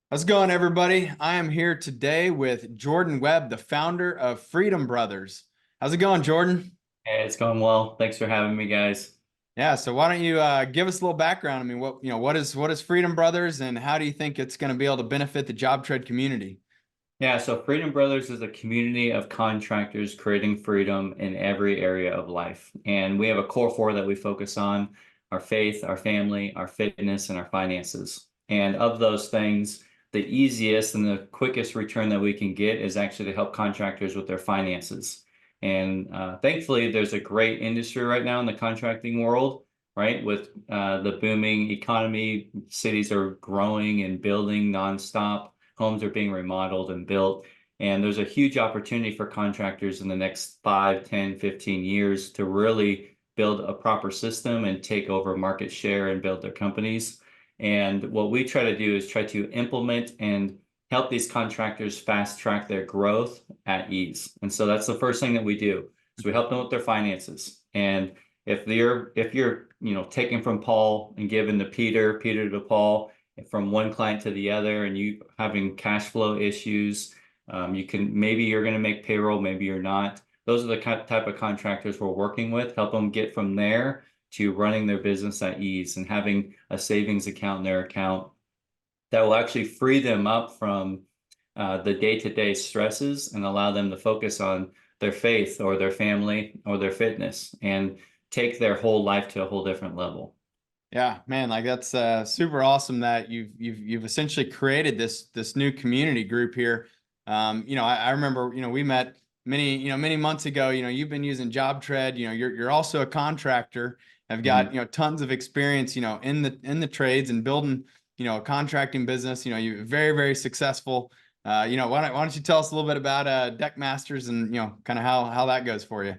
How's it going, everybody? I am here today with Jordan Webb, the founder of Freedom Brothers. How's it going, Jordan? Hey, it's going well. Thanks for having me, guys. Yeah, so why don't you give us a little background? I mean, what is Freedom Brothers, and how do you think it's going to be able to benefit the JobTread community? Yeah, so Freedom Brothers is a community of contractors creating freedom in every area of life. And we have a core four that we focus on: our faith, our family, our fitness, and our finances. And of those things, the easiest and the quickest return that we can get is actually to help contractors with their finances. And thankfully, there's a great industry right now in the contracting world, right? With the booming economy, cities are growing and building nonstop. Homes are being remodeled and built. And there's a huge opportunity for contractors in the next 5, 10, 15 years to really build a proper system and take over market share and build their companies. And what we try to do is try to implement and help these contractors fast track their growth at ease. And so that's the first thing that we do. So we help them with their finances. And if you're taking from Paul and giving to Peter, Peter to Paul, from one client to the other, and you having cash flow issues, maybe you're going to make payroll, maybe you're not. Those are the type of contractors we're working with. Help them get from there to running their business at ease and having a savings account in their account that will actually free them up from the day-to-day stresses and allow them to focus on their faith or their family or their fitness and take their whole life to a whole different level. Yeah, man, like that's super awesome that you've essentially created this new community group here. I remember, we met many months ago. You've been using JobTread. You're also a contractor. Have got, Mhm. tons of experience, in the trades and building, a contracting business. You're very, very successful. Why don't you tell us a little bit about Deck Masters and, kind of how that goes for you?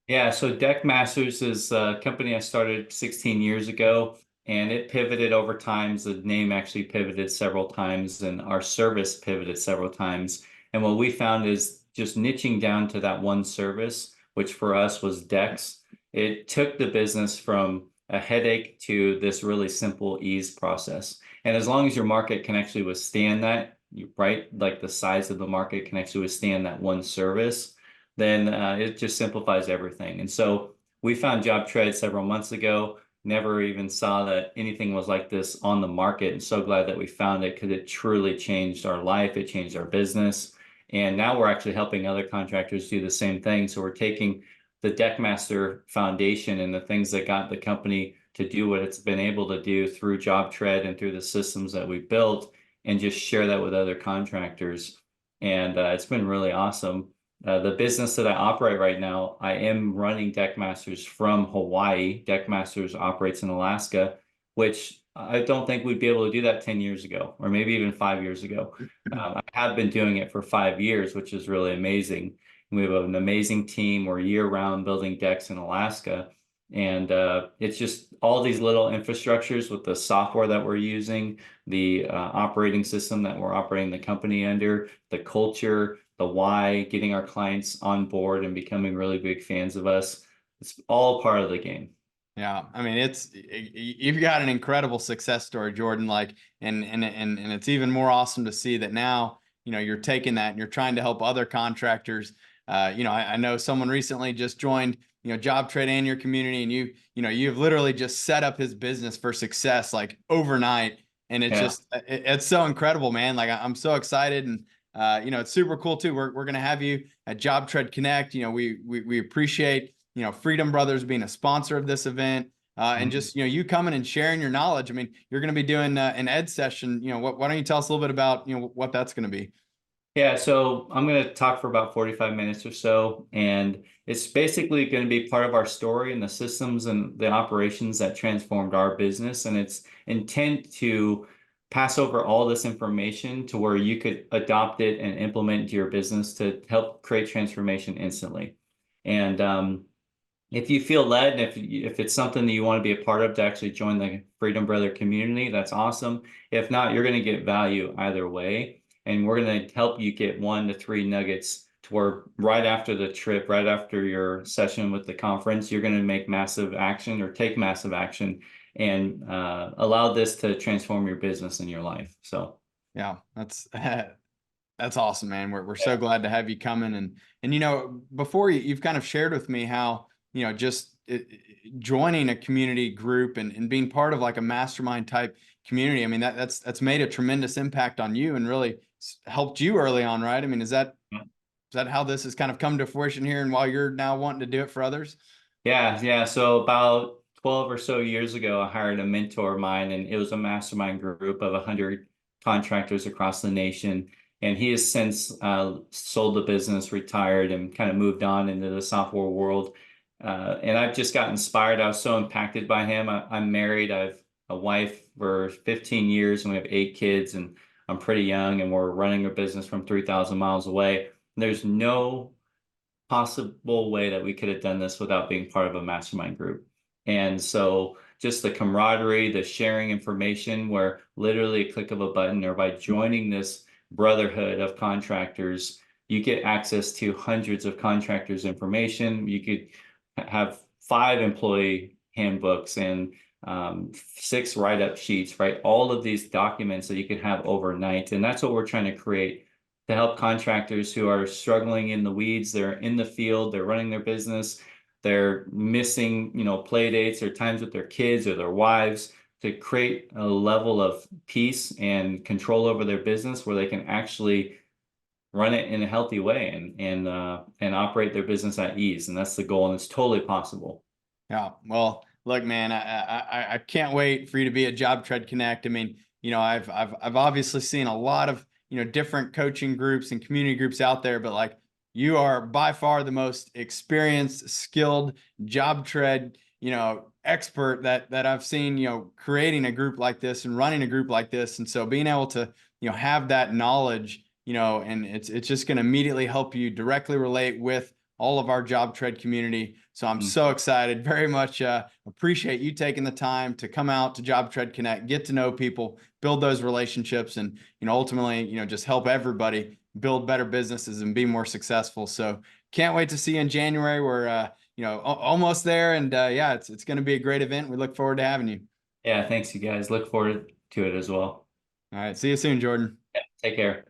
Yeah, so Deck Masters is a company I started 16 years ago, and it pivoted over times. The name actually pivoted several times, and our service pivoted several times. And what we found is just niching down to that one service, which for us was decks. It took the business from a headache to this really simple ease process. And as long as your market can actually withstand that, right, like the size of the market can actually withstand that one service, then it just simplifies everything. And so we found JobTread several months ago, never even saw that anything was like this on the market. And so glad that we found it because it truly changed our life. It changed our business. And now we're actually helping other contractors do the same thing. So we're taking the Deckmaster Foundation and the things that got the company to do what it's been able to do through JobTread and through the systems that we built and just share that with other contractors. And it's been really awesome. The business that I operate right now, I am running Deckmasters from Hawaii. Deckmasters operates in Alaska, which I don't think we'd be able to do that 10 years ago, or maybe even 5 years ago. I have been doing it for 5 years, which is really amazing. We have an amazing team. We're year-round building decks in Alaska. And it's just all these little infrastructures with the software that we're using, the operating system that we're operating the company under, the culture, the why, getting our clients on board and becoming really big fans of us. It's all part of the game. Yeah, I mean you've got an incredible success story, Jordan. Like, and it's even more awesome to see that now, you're taking that and you're trying to help other contractors. I know someone recently just joined, JobTread and your community, and you've literally just set up his business for success like overnight. And it's Yeah. just it's so incredible, man. Like I'm so excited, and it's super cool too. We're gonna have you at JobTread Connect. We appreciate, Freedom Brothers being a sponsor of this event. And Mhm. just, you coming and sharing your knowledge. I mean, you're going to be doing an ed session. Why don't you tell us a little bit about, what that's going to be? Yeah, so I'm going to talk for about 45 minutes or so, and it's basically going to be part of our story and the systems and the operations that transformed our business. And it's intent to pass over all this information to where you could adopt it and implement into your business to help create transformation instantly. And if you feel led and if it's something that you want to be a part of to actually join the Freedom Brother community, that's awesome. If not, you're going to get value either way. And we're going to help you get 1 to 3 nuggets to where right after the trip, right after your session with the conference, you're going to make massive action or take massive action and allow this to transform your business and your life. So. Yeah, that's that's awesome, man. We're so glad to have you coming. And before you've kind of shared with me how, just joining a community group and being part of like a mastermind type community. I mean, that's made a tremendous impact on you and really helped you early on, right? I mean, is that how this has kind of come to fruition here and while you're now wanting to do it for others? Yeah. So about 12 or so years ago, I hired a mentor of mine, and it was a mastermind group of 100 contractors across the nation. And he has since sold the business, retired, and kind of moved on into the software world. And I've just got inspired. I was so impacted by him. I'm married. I've a wife for 15 years, and we have 8 kids, and I'm pretty young, and we're running a business from 3,000 miles away. There's no possible way that we could have done this without being part of a mastermind group. And so just the camaraderie, the sharing information, where literally a click of a button or by joining this brotherhood of contractors, you get access to hundreds of contractors' information. You could have 5 employee handbooks and 6 write-up sheets, right? All of these documents that you could have overnight. And that's what we're trying to create to help contractors who are struggling in the weeds. They're in the field, they're running their business, they're missing, play dates or times with their kids or their wives, to create a level of peace and control over their business where they can actually run it in a healthy way and operate their business at ease. And that's the goal, and it's totally possible. Yeah. Well, look, man, I can't wait for you to be at JobTread Connect. I mean, I've obviously seen a lot of, different coaching groups and community groups out there, but like you are by far the most experienced, skilled JobTread, expert that I've seen, creating a group like this and running a group like this. And so being able to, have that knowledge, and it's just going to immediately help you directly relate with all of our JobTread community. So I'm so excited, very much appreciate you taking the time to come out to JobTread Connect, get to know people, build those relationships, and ultimately, just help everybody build better businesses and be more successful. So can't wait to see you in January. We're almost there, and yeah, it's going to be a great event. We look forward to having you. Yeah, thanks, you guys. Look forward to it as well. All right, see you soon, Jordan. Yeah, take care.